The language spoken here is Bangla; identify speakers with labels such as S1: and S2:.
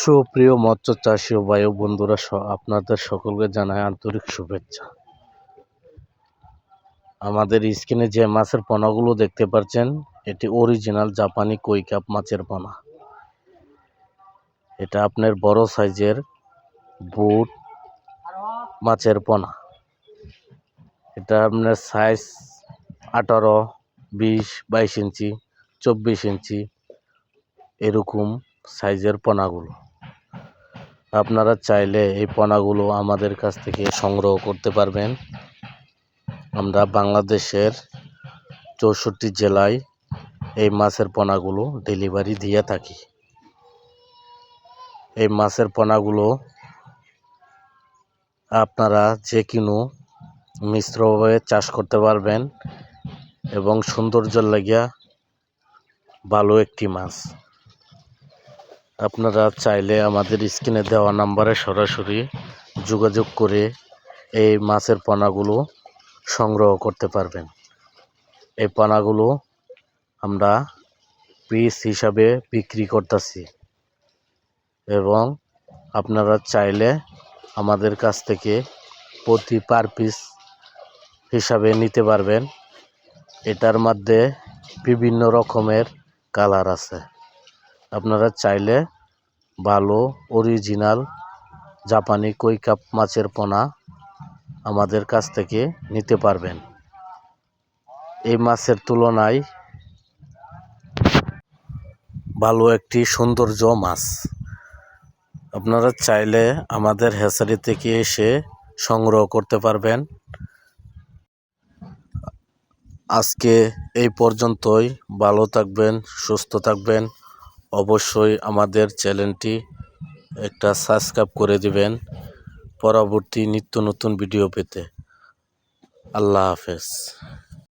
S1: সুপ্রিয় মৎস্য চাষী ও ভাই বন্ধুরা, আপনাদের সকলকে জানাই আন্তরিক শুভেচ্ছা। আমাদের স্ক্রিনে যে মাছের পোনাগুলো দেখতে পাচ্ছেন, এটি অরিজিনাল জাপানি কই কাপ মাছের পোনা। এটা আপনার বড় সাইজের বুট মাছের পোনা। এটা আপনার সাইজ 18, 20, 22 ইঞ্চি, 24 ইঞ্চি এরকম সাইজের পোনাগুলো। আপনারা চাইলে এই পোনাগুলো আমাদের কাছ থেকে সংগ্রহ করতে পারবেন। আমরা বাংলাদেশের 64 জেলায় এই মাছের পোনাগুলো ডেলিভারি দিয়ে থাকি। এই মাছের পোনাগুলো আপনারা যে কোনো মিশ্রভাবে চাষ করতে পারবেন এবং সৌন্দর্যের লাগিয়া ভালো একটি মাছ। আপনারা চাইলে আমাদের স্ক্রিনে দেওয়া নাম্বারে সরাসরি যোগাযোগ করে এই মাছের পোনাগুলো সংগ্রহ করতে পারবেন। এই পোনাগুলো আমরা পিস হিসাবে বিক্রি করতেছি এবং আপনারা চাইলে আমাদের কাছ থেকে প্রতি পার পিস হিসাবে নিতে পারবেন। এটার মধ্যে বিভিন্ন রকমের কালার আছে। আপনারা চাইলে ভালো অরিজিনাল জাপানি কই কাপ মাছের পোনা আমাদের কাছ থেকে নিতে পারবেন। এই মাছের তুলনায় ভালো একটি সৌন্দর্য মাছ। আপনারা চাইলে আমাদের হ্যাচারি থেকে এসে সংগ্রহ করতে পারবেন। আজকে এই পর্যন্তই। ভালো থাকবেন, সুস্থ থাকবেন। অবশ্যই আমাদের চ্যানেলটি একটা সাবস্ক্রাইব করে দিবেন পরবর্তী নিত্য নতুন ভিডিও পেতে। আল্লাহ হাফেজ।